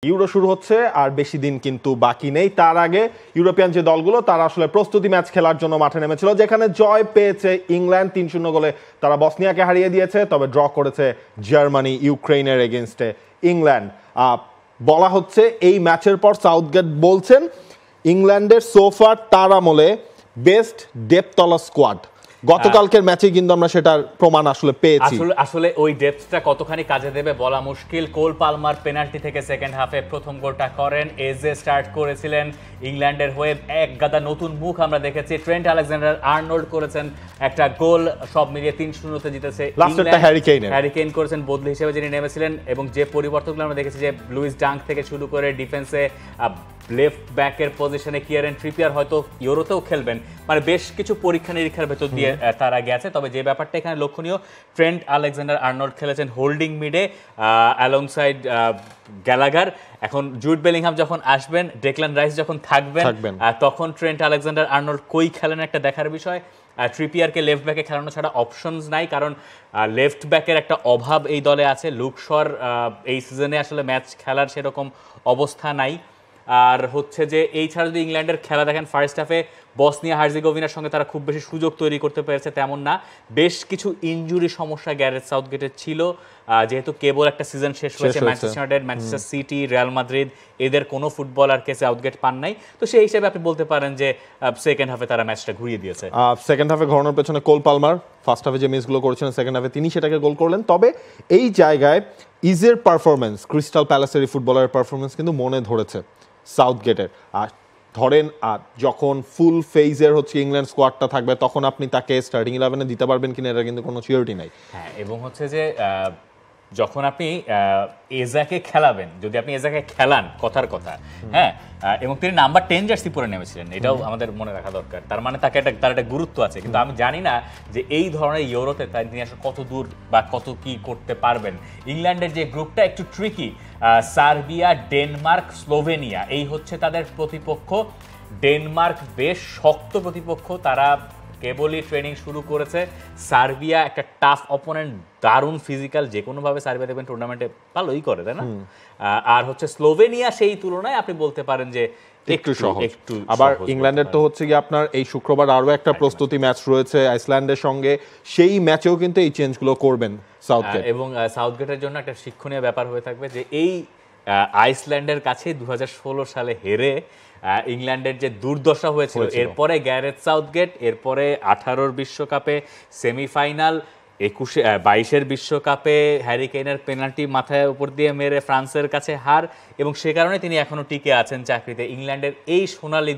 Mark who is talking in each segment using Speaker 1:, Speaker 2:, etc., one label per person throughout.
Speaker 1: Euro শুরু হচ্ছে আর বেশি দিন কিন্তু বাকি নেই। তার আগে ইউরোপিয়ান যে দলগুলো তারা আসলে প্রস্তুতি ম্যাচ খেলার জন্য মাঠে নেমেছিল, যেখানে জয় পেয়েছে ইংল্যান্ড ৩-০ গোলে। তারা বসনিয়াকে হারিয়ে দিয়েছে, তবে ড্র করেছে জার্মানি ইউক্রেনের এগেনস্টে ইংল্যান্ড। বলা হচ্ছে এই ম্যাচের পর সাউথগেট বলছেন ইংল্যান্ডের সোফার তার আমলে বেস্ট ডেপথওয়ালা স্কোয়াড। গতকালকের ম্যাচে কিন্তু আমরা সেটার প্রমাণ আসলে পেয়েছি।
Speaker 2: আসলে ওই ডেপথটা কতখানি কাজে দেবে বলা মুশকিল। কোল পালমার পেনাল্টি থেকে সেকেন্ড হাফে প্রথম গোলটা করেন। এজে স্টার্ট করেছিলেন ইংল্যান্ডের হয়ে, এক গাদা নতুন মুখ আমরা দেখেছি। ট্রেন্ট আলেকজান্ডার আর্নল্ড করেছেন একটা গোল, সব মিলিয়ে 3-0 জিতেছে হ্যারি কেইন করেছেন বদলি হিসেবে যিনি নেমেছিলেন। এবং যে পরিবর্তনগুলো আমরা দেখেছি, যে লুইস ডাঙ্ক থেকে শুরু করে ডিফেন্সে লেফট ব্যাকের পজিশনে কিয়ারেন ট্রিপিয়ার হয়তো ইউরোতেও খেলবেন, মানে বেশ কিছু পরীক্ষা নিরীক্ষার ভেতর দিয়ে তারা গেছে। তবে যে ব্যাপারটা এখানে লক্ষণীয়, ট্রেন্ট আলেকজান্ডার আর্নল্ড খেলেছেন হোল্ডিং মিডে অ্যালংসাইড গ্যালাগার। এখন জুড বেলিংহাম যখন আসবেন, ডেকলান রাইস যখন থাকবেন, তখন ট্রেন্ট আলেকজান্ডার আর্নল্ড কই খেলেন একটা দেখার বিষয়। ট্রিপিয়ারকে লেফট ব্যাকে খেলানো ছাড়া অপশনস নাই, কারণ লেফট ব্যাকের একটা অভাব এই দলে আছে। লুকশর এই সিজনে আসলে ম্যাচ খেলার সেরকম অবস্থা নাই। আর হচ্ছে যে এই ছাড়া যদি ইংল্যান্ডের খেলা দেখেন, ফার্স্ট হাফে বসনিয়া হার্জেগোভিনার সঙ্গে তারা খুব বেশি সুযোগ তৈরি করতে পেরেছে তেমন না। বেশ কিছু ইনজুরি সমস্যা গ্যারেথ সাউথগেটের ছিল, যেহেতু কেবল একটা সিজন শেষ হয়েছে। Manchester United, Manchester city, Real Madrid এদের কোনো ফুটবলারকে সাউথগেট পান নাই। তো সেই হিসেবে আপনি বলতে পারেন যে সেকেন্ড হাফে তারা ম্যাচটা ঘুরিয়ে দিয়েছে।
Speaker 1: সেকেন্ড হাফে ঘোরানোর পেছনে কোল পালমার ফার্স্ট হাফে যে মিসগুলো করেছিলেন, সেকেন্ড হাফে তিনি সেটাকে গোল করলেন। তবে এই জায়গায় ইজের পারফরমেন্স, ক্রিস্টাল প্যালেসের ফুটবলারের পারফরমেন্স কিন্তু মনে ধরেছে সাউথগেটের। আর ধরেন যখন ফুল ফেজের হচ্ছে ইংল্যান্ড স্কোয়াডটা থাকবে, তখন আপনি তাকে স্টার্টিং 11-এ দিতে পারবেন কিনা এটা কিন্তু কোনো সিওরিটি নাই।
Speaker 2: হ্যাঁ, এবং হচ্ছে যে যখন আপনি এজাকে খেলাবেন, যদি আপনি এজাকে খেলান, কথার কথা, হ্যাঁ, এবং তিনি নাম্বার 10 জার্সি পরে নেমেছিলেন, এটাও আমাদের মনে রাখা দরকার। তার মানে তার একটা গুরুত্ব আছে। কিন্তু আমি জানি না যে এই ধরনের ইউরোতে তিনি আসলে কত দূর বা কত কি করতে পারবেন। ইংল্যান্ডের যে গ্রুপটা একটু ট্রিকি, সার্বিয়া, ডেনমার্ক, স্লোভেনিয়া, এই হচ্ছে তাদের প্রতিপক্ষ। ডেনমার্ক বেশ শক্ত প্রতিপক্ষ, তারা কেবলই ট্রেনিং শুরু করেছে। সার্বিয়া একটা টাফ অপোনেন্ট, দারুণ ফিজিক্যাল, যে কোনোভাবে সার্বিয়া দেখবেন টুর্নামেন্টে ভালোই করে, তাই না? আর হচ্ছে স্লোভেনিয়া সেই তুলনায় আপনি বলতে পারেন যে
Speaker 1: একটু সহজ। আবার ইংল্যান্ডের তো হচ্ছে কি আপনার এই শুক্রবার আরো একটা প্রস্তুতি ম্যাচ রয়েছে আইসল্যান্ডের সঙ্গে, সেই ম্যাচেও কিন্তু এই চেঞ্জগুলো করবেন সাউথগেট।
Speaker 2: এবং সাউথগেটের জন্য একটা শিক্ষণীয় ব্যাপার হয়ে থাকবে যে এই আইসল্যান্ডের কাছে 2016 সালে হেরে ইংল্যান্ডের যে দুর্দশা হয়েছিল, এরপরে গ্যারেথ সাউথগেট, এরপরে 18-র বিশ্বকাপে সেমিফাইনাল, 22-এর বিশ্বকাপে হ্যারি কেইনের পেনাল্টি মাথায় উপর দিয়ে মেরে ফ্রান্সের কাছে হার, এবং সে কারণে তিনি এখনো টিকে আছেন চাকরিতে। ইংল্যান্ডের এই সোনালী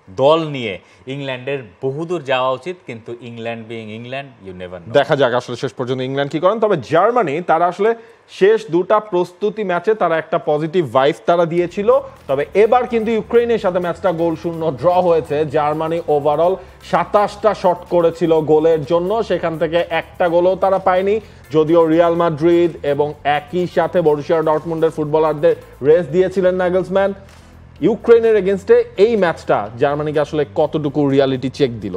Speaker 2: দল নিয়ে ইংল্যান্ডের বহুদূর যাওয়া উচিত, কিন্তু England being England, you never know.
Speaker 1: দেখা যাক আসলে শেষ পর্যন্ত ইংল্যান্ড কি করেন। তবে জার্মানি, তারা আসলে শেষ দুটা প্রস্তুতি ম্যাচে তারা একটা পজিটিভ ভাইব তারা দিয়েছিল। তবে এবার কিন্তু ইউক্রেনের সাথে ম্যাচটা 0-0 ড্র হয়েছে। জার্মানি ওভারঅল 27টা শট করেছিল গোলের জন্য, সেখান থেকে একটা গোলও তারা পায়নি। যদিও রিয়াল মাদ্রিদ এবং একই সাথে বরুসিয়া ডর্টমুন্ডের ফুটবলারদের রেস্ট দিয়েছিলেন নাগেলসম্যান। ইউক্রেনের এগেনস্টে এই ম্যাচটা জার্মানিকে আসলে কতটুকু রিয়ালিটি চেক দিল?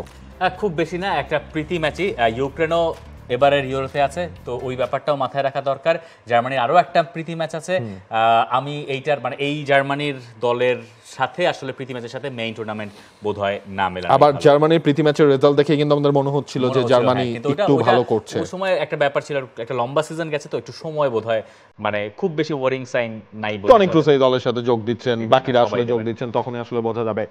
Speaker 2: খুব বেশি না, একটা প্রীতি ম্যাচই। ইউক্রেনও এবারের ইউরোতে আছে, তো ওই ব্যাপারটাও মাথায় রাখা দরকার। জার্মানির আরও একটা প্রীতি ম্যাচ আছে। আমি এইটার মানে এই জার্মানির দলের সাথে আসলে প্রীতি ম্যাচের সাথে মেইন টুর্নামেন্ট বোধহয় না মেলা।
Speaker 1: আবার জার্মানির প্রীতি ম্যাচের রেজাল্ট দেখে কিন্তু আমাদের মনে হচ্ছিল যে জার্মানি একটু ভালো করছে।
Speaker 2: ওই সময় একটা ব্যাপার ছিল, একটা লম্বা সিজন গেছে, তো একটু সময় বোধহয় মানে খুব বেশি ওয়ারিং সাইন নাই।
Speaker 1: অনেক ক্রুজ এই দলের সাথে যোগ দিচ্ছেন, বাকিরা আসলে যোগ দিচ্ছেন, তখনই আসলে বোঝা যাবে।